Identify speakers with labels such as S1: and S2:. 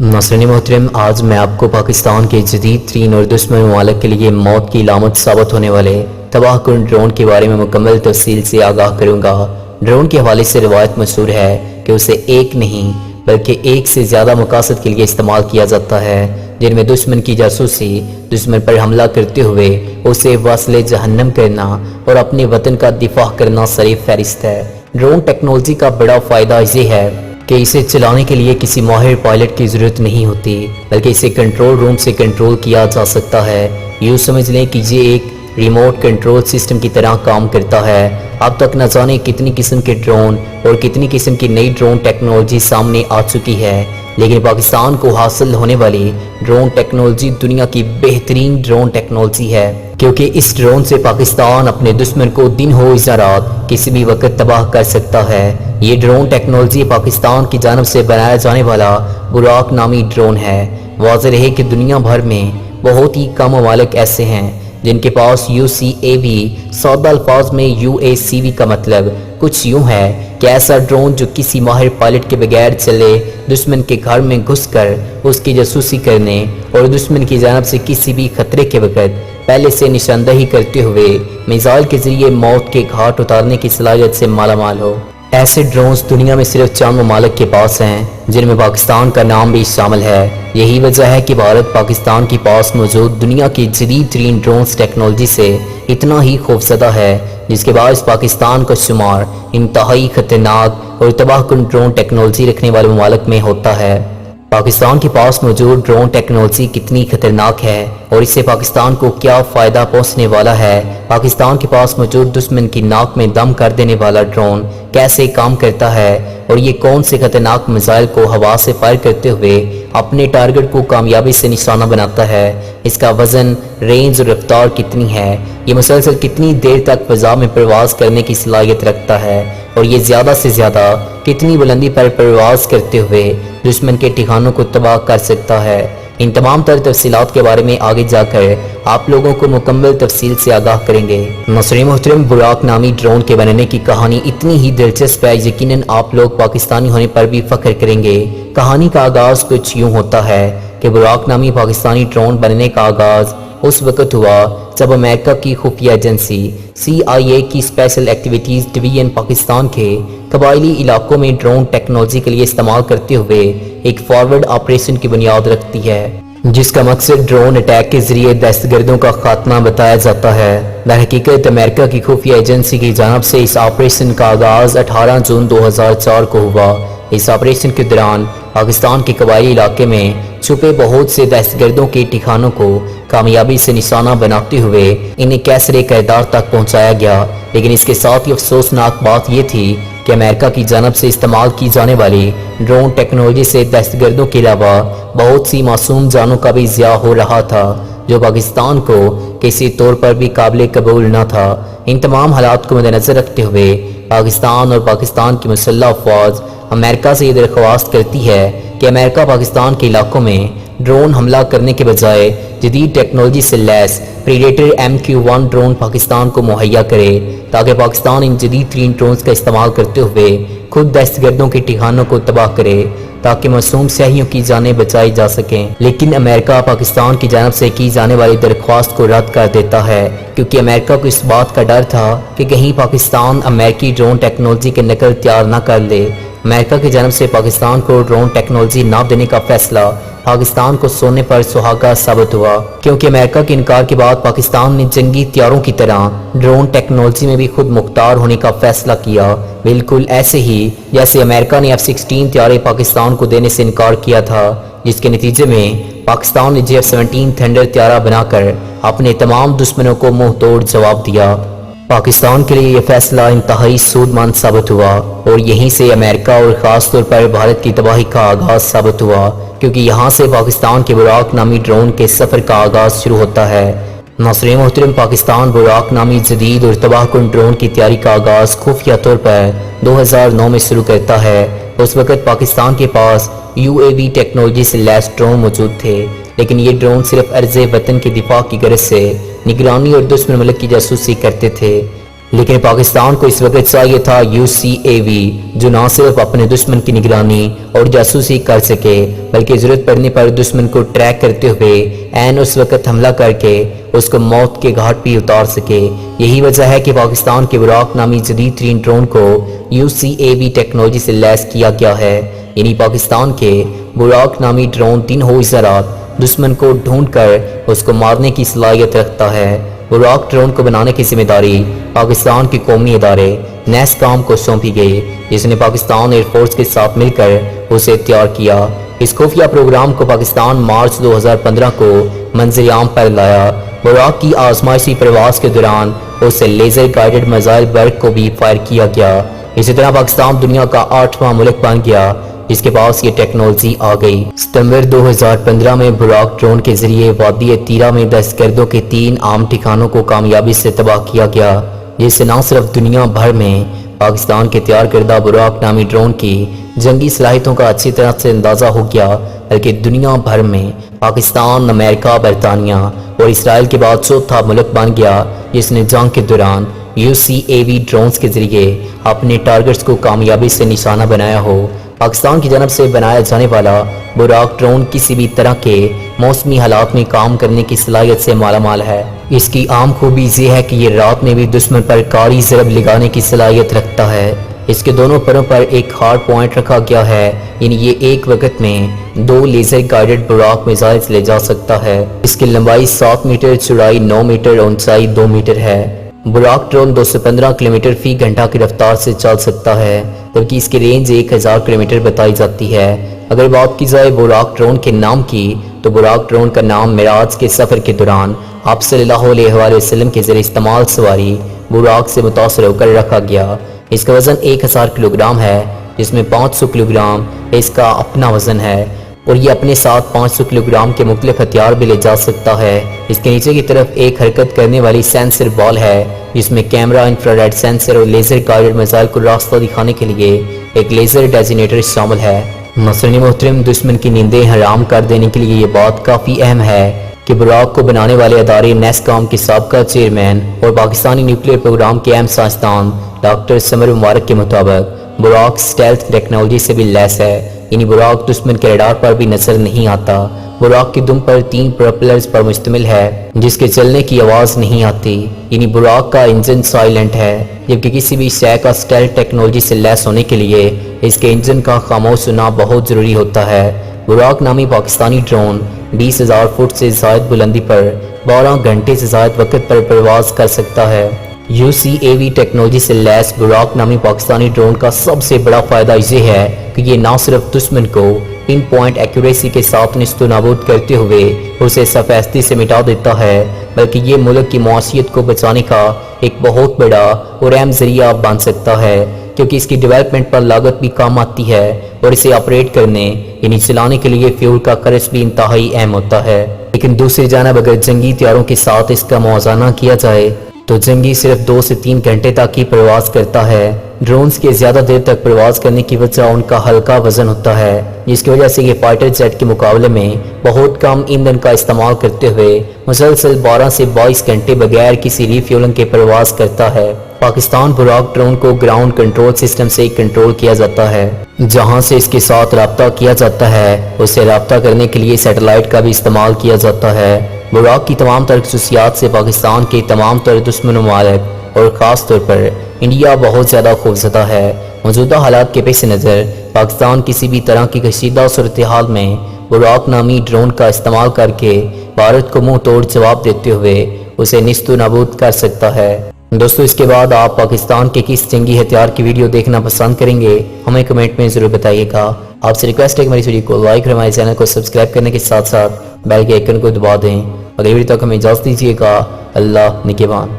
S1: नाज़रीन मोहतरम, आज मैं आपको पाकिस्तान के जदीद तरीन और दुश्मन ममालिक के लिए मौत की लामत साबित होने वाले तबाह कुन ड्रोन के बारे में मुकम्मल तफसील से आगाह करूँगा। ड्रोन के हवाले से रिवायत मशहूर है कि उसे एक नहीं बल्कि एक से ज़्यादा मकासद के लिए इस्तेमाल किया जाता है, जिनमें दुश्मन की जासूसी, दुश्मन पर हमला करते हुए उसे वास्ले जहन्नम करना और अपने वतन का दिफा करना सर फहरिस्त है। ड्रोन टेक्नोलॉजी का बड़ा फ़ायदा ये है कि इसे चलाने के लिए किसी माहिर पायलट की ज़रूरत नहीं होती, बल्कि इसे कंट्रोल रूम से कंट्रोल किया जा सकता है। यूँ समझ लें कि ये एक रिमोट कंट्रोल सिस्टम की तरह काम करता है। अब तक न जाने कितनी किस्म के ड्रोन और कितनी किस्म की नई ड्रोन टेक्नोलॉजी सामने आ चुकी है, लेकिन पाकिस्तान को हासिल होने वाली ड्रोन टेक्नोलॉजी दुनिया की बेहतरीन ड्रोन टेक्नोलॉजी है, क्योंकि इस ड्रोन से पाकिस्तान अपने दुश्मन को दिन हो या रात किसी भी वक्त तबाह कर सकता है। ये ड्रोन टेक्नोलॉजी पाकिस्तान की जानब से बनाया जाने वाला बुराक नामी ड्रोन है। वाज़ेह रहे कि दुनिया भर में बहुत ही कम ममालिक ऐसे हैं जिनके पास UCAV, सादा अल्फाज में UACV का मतलब कुछ यूँ है कि ऐसा ड्रोन जो किसी माहिर पायलट के बगैर चले, दुश्मन के घर में घुसकर उसकी जासूसी करने और दुश्मन की जानब से किसी भी खतरे के वक्त पहले से निशानदही करते हुए मिसाइल के जरिए मौत के घाट उतारने की सलाहियत से मालामाल हो। ऐसे ड्रोन्स दुनिया में सिर्फ 4 ममालिक के पास हैं, जिनमें पाकिस्तान का नाम भी शामिल है। यही वजह है कि भारत पाकिस्तान के पास मौजूद दुनिया की जदीद तरीन ड्रोन्स टेक्नोलॉजी से इतना ही खौफजदा है, जिसके बायस पाकिस्तान का शुमार इंतहाई खतरनाक और तबाहकुन ड्रोन टेक्नोलॉजी रखने वाले ममालिक में होता है। पाकिस्तान के पास मौजूद ड्रोन टेक्नोलॉजी कितनी खतरनाक है और इससे पाकिस्तान को क्या फ़ायदा पहुंचने वाला है, पाकिस्तान के पास मौजूद दुश्मन की नाक में दम कर देने वाला ड्रोन कैसे काम करता है और ये कौन से खतरनाक मिसाइल को हवा से फायर करते हुए अपने टारगेट को कामयाबी से निशाना बनाता है, इसका वज़न, रेंज और रफ्तार कितनी है, ये मुसलसल कितनी देर तक फ़ज़ा में परवाज़ करने की सलाहियत रखता है और ये ज़्यादा से ज़्यादा कितनी बुलंदी पर परवाज़ करते हुए दुश्मन के ठिकानों को तबाह कर सकता है। इन तमाम तर तफसीलात के बारे में आगे जाकर आप लोगों को मुकम्मल तफसील से आगाह करेंगे। नाज़रीन मोहतरम, बुराक नामी ड्रोन के बनने की कहानी इतनी ही दिलचस्प है, यकीनन आप लोग पाकिस्तानी होने पर भी फख्र करेंगे। कहानी का आगाज़ कुछ यूँ होता है कि बुराक नामी पाकिस्तानी ड्रोन बनने का आगाज़ उस वक़्त हुआ जब अमेरिका की खुफिया एजेंसी CIA की स्पेशल एक्टिविटीज़ डिवीजन पाकिस्तान के कबायली इलाकों में ड्रोन टेक्नोलॉजी के लिए इस्तेमाल करते हुए एक फॉरवर्ड ऑपरेशन की बुनियाद रखती है, जिसका मकसद ड्रोन अटैक के जरिए दहशतगर्दों का खात्मा बताया जाता है। दरहकीकत अमेरिका की खुफिया एजेंसी की जानब से इस ऑपरेशन का आगाज़ 18 जून 2004 को हुआ। इस ऑपरेशन के दौरान पाकिस्तान के कबायली इलाके में छुपे बहुत से दहशतगर्दों के ठिकानों को कामयाबी से निशाना बनाते हुए इन्हें कैसरे किरदार तक पहुंचाया गया। लेकिन इसके साथ ही अफसोसनाक बात यह थी कि अमेरिका की जानब से इस्तेमाल की जाने वाली ड्रोन टेक्नोलॉजी से दहशतगर्दों के अलावा बहुत सी मासूम जानों का भी ज़िया हो रहा था, जो पाकिस्तान को किसी तौर पर भी काबिल कबूल न था। इन तमाम हालात को मद्देनज़र रखते हुए पाकिस्तान और पाकिस्तान की मुसल्लह अफवाज अमेरिका से ये दरख्वास्त करती है कि अमेरिका पाकिस्तान के इलाकों में ड्रोन हमला करने के बजाय जदीद टेक्नोलॉजी से lace predator MQ-1 drone Pakistan को मुहैया करे, ताकि पाकिस्तान इन जदीद तरीन ड्रोन्स का इस्तेमाल करते हुए खुद दहशतगर्दों के ठिकानों को तबाह करे, ताकि मासूम सियाहियों की जानें बचाई जा सकें। लेकिन अमेरिका पाकिस्तान की जानब से की जाने वाली दरख्वास्त को रद्द कर देता है, क्योंकि अमेरिका को इस बात का डर था कि कहीं पाकिस्तान अमेरिकी ड्रोन टेक्नोलॉजी के नकल तैयार न कर ले। अमेरिका की जानब से पाकिस्तान को ड्रोन टेक्नोलॉजी न देने का फैसला पाकिस्तान को सोने पर सुहागा साबित हुआ, क्योंकि अमेरिका के इनकार के बाद पाकिस्तान ने जंगी हथियारों की तरह ड्रोन टेक्नोलॉजी में भी खुद मुख्तार होने का फैसला किया, बिल्कुल ऐसे ही जैसे अमेरिका ने F-16 हथियार पाकिस्तान को देने से इनकार किया था, जिसके नतीजे में पाकिस्तान ने F-17 थंडर हथियार बनाकर अपने तमाम दुश्मनों को मुंह तोड़ जवाब दिया। पाकिस्तान के लिए यह फैसला इंतहाई सूदमंद साबित हुआ और यहीं से अमेरिका और ख़ास तौर पर भारत की तबाही का आगाज़ साबित हुआ, क्योंकि यहाँ से पाकिस्तान के बुराक नामी ड्रोन के सफ़र का आगाज़ शुरू होता है। नाज़रीन मोहतरम, पाकिस्तान बुराक नामी जदीद और तबाहकुन ड्रोन की तैयारी का आगाज़ खुफिया तौर पर 2009 में शुरू करता है। उस वक़्त पाकिस्तान के पास UAV टेक्नोलॉजी से लैस ड्रोन मौजूद थे, लेकिन ये ड्रोन सिर्फ अर्ज़ वतन के दिफा की गरज से निगरानी और दुश्मन मुल्क की जासूसी करते थे। लेकिन पाकिस्तान को इस वक्त चाहिए था UCAV जो न सिर्फ अपने दुश्मन की निगरानी और जासूसी कर सके बल्कि जरूरत पड़ने पर दुश्मन को ट्रैक करते हुए ऐन उस वक्त हमला करके उसको मौत के घाट भी उतार सके। यही वजह है कि पाकिस्तान के बुराक नामी जदीद तरीन ड्रोन को UCAV टेक्नोलॉजी से लैस किया गया है। यानी पाकिस्तान के बुराक नामी ड्रोन दिन हो या रात दुश्मन को ढूंढ कर उसको मारने की सलाहियत रखता है। बुराक ड्रोन को बनाने की जिम्मेदारी पाकिस्तान के कौमी इदारे NASSCOM को सौंपी गई, जिसने पाकिस्तान एयरफोर्स के साथ मिलकर उसे तैयार किया। इस खुफिया प्रोग्राम को पाकिस्तान मार्च 2015 को मंजरियाम पर लाया। बुराक की आजमाइशी प्रवास के दौरान उसे लेजर गाइडेड मिसाइल वर्क को भी फायर किया गया। इसी तरह पाकिस्तान दुनिया का 8वां मुल्क बन गया जिसके पास ये टेक्नोलॉजी आ गई। सितंबर 2015 में बुराक ड्रोन के जरिए वादी तीरा में दहशतगर्दों के 3 आम ठिकानों को कामयाबी से तबाह किया गया, जिससे न सिर्फ दुनिया भर में पाकिस्तान के तैयार करदा बुराक नामी ड्रोन की जंगी सलाहियतों का अच्छी तरह से अंदाजा हो गया बल्कि दुनिया भर में पाकिस्तान, अमेरिका, बरतानिया और इसराइल के बाद चौथा मुल्क बन गया जिसने जंग के दौरान UCAV ड्रोन्स के जरिए अपने टारगेट्स को कामयाबी से निशाना बनाया हो। पाकिस्तान की जानब से बनाया जाने वाला बुराक ड्रोन किसी भी तरह के मौसमी हालात में काम करने की सलाहियत से मालामाल है। इसकी आम खूबी ये है कि ये रात में भी दुश्मन पर कारी ज़रब लगाने की सलाहियत रखता है। इसके दोनों परों पर एक हार्ड पॉइंट रखा गया है, यानी ये एक वक्त में 2 लेजर गाइडेड बुराक मिसाइल ले जा सकता है। इसकी लंबाई 7 मीटर, चौड़ाई 9 मीटर और ऊंचाई 2 मीटर है। बुराक ड्रोन 215 किलोमीटर फी घंटा की रफ्तार से चल सकता है जबकि इसकी रेंज 1000 किलोमीटर बताई जाती है। अगर बात की जाए बुराक ड्रोन के नाम की तो बुराक ड्रोन का नाम मिराज के सफ़र के दौरान आप सल्लल्लाहु अलैहि वसल्लम के ज़रिए इस्तेमाल सवारी बुराक से मुतासर होकर रखा गया। इसका वज़न 1000 किलोग्राम है जिसमें 500 किलोग्राम इसका अपना वज़न है और ये अपने साथ 500 किलोग्राम के मुख्तलिफ हथियार भी ले जा सकता है। इसके नीचे की तरफ एक हरकत करने वाली सेंसर बॉल है जिसमें कैमरा, इंफ्रारेड सेंसर और लेजर गाइडेड मिसाइल को रास्ता दिखाने के लिए एक लेजर डेजिनेटर शामिल है। नाज़रीन मोहतरम, दुश्मन की नींदें हराम कर देने के लिए ये बात काफ़ी अहम है कि बुराक को बनाने वाले अदारे NASSCOM के साबका चेयरमैन और पाकिस्तानी न्यूक्लियर प्रोग्राम के अहम साइंसदान डॉक्टर समर मुबारक के मुताबिक बुराक स्टेल्थ टेक्नोलॉजी से भी लैस है, यानी बुराक दुश्मन के रडार पर भी नजर नहीं आता। बुराक की दुम पर 3 प्रोपेलर्स पर मुश्तमिल है जिसके चलने की आवाज़ नहीं आती, यानी बुराक का इंजन साइलेंट है। जबकि किसी भी शय का स्टेल्थ टेक्नोलॉजी से लैस होने के लिए इसके इंजन का खामोश होना बहुत ज़रूरी होता है। बुराक नामी पाकिस्तानी ड्रोन 20,000 फुट से ज़ायद बुलंदी पर 12 घंटे से ज़ायद वक्त पर परवाज कर सकता है। UCAV टेक्नोलॉजी से लैस बुराक नामी पाकिस्तानी ड्रोन का सबसे बड़ा फ़ायदा ये है कि ये न सिर्फ दुश्मन को पिन पॉइंट एक्यूरेसी के साथ निस्तो नाबूद करते हुए उसे सफेदी से मिटा देता है बल्कि ये मुल्क की मुआशियत को बचाने का एक बहुत बड़ा और अहम जरिया बन सकता है क्योंकि इसकी डेवलपमेंट पर लागत भी कम आती है और इसे ऑपरेट करने यानी चलाने के लिए फ्यूल का खर्च भी इंतहाई अहम होता है। लेकिन दूसरी जानब अगर जंगी तैयारों के साथ इसका मुआवजा किया जाए तो जंगी सिर्फ 2 से 3 घंटे तक ही प्रवास करता है। ड्रोन्स के ज़्यादा देर तक प्रवास करने की वजह उनका हल्का वजन होता है जिसकी वजह से ये फाइटर जेट के मुकाबले में बहुत कम ईंधन का इस्तेमाल करते हुए मुसलसल 12 से 22 घंटे बगैर किसी रिफ्यूलिंग के प्रवास करता है। पाकिस्तान बुराक ड्रोन को ग्राउंड कंट्रोल सिस्टम से कंट्रोल किया जाता है, जहां से इसके साथ रब्ता किया जाता है उसे रब्ता करने के लिए सैटेलाइट का भी इस्तेमाल किया जाता है। बुराक की तमाम तर खसूसियात से पाकिस्तान के तमाम तर दुश्मन ममालिक और ख़ास तौर पर इंडिया बहुत ज़्यादा खौफजदा है। मौजूदा हालात के पेश नज़र पाकिस्तान किसी भी तरह की कशीदा सूरत हाल में बुराक नामी ड्रोन का इस्तेमाल करके भारत को मुंह तोड़ जवाब देते हुए उसे निस्तो नाबूद कर सकता है। दोस्तों, इसके बाद आप पाकिस्तान के किस जंगी हथियार की वीडियो देखना पसंद करेंगे हमें कमेंट में ज़रूर बताइएगा। आपसे रिक्वेस्ट है कि हमारी वीडियो को लाइक और हमारे चैनल को सब्सक्राइब करने के साथ साथ बेल के आइकन को दबा दें। अगली वीडियो तक हमें इजाज़त दीजिएगा। अल्लाह निगहबान।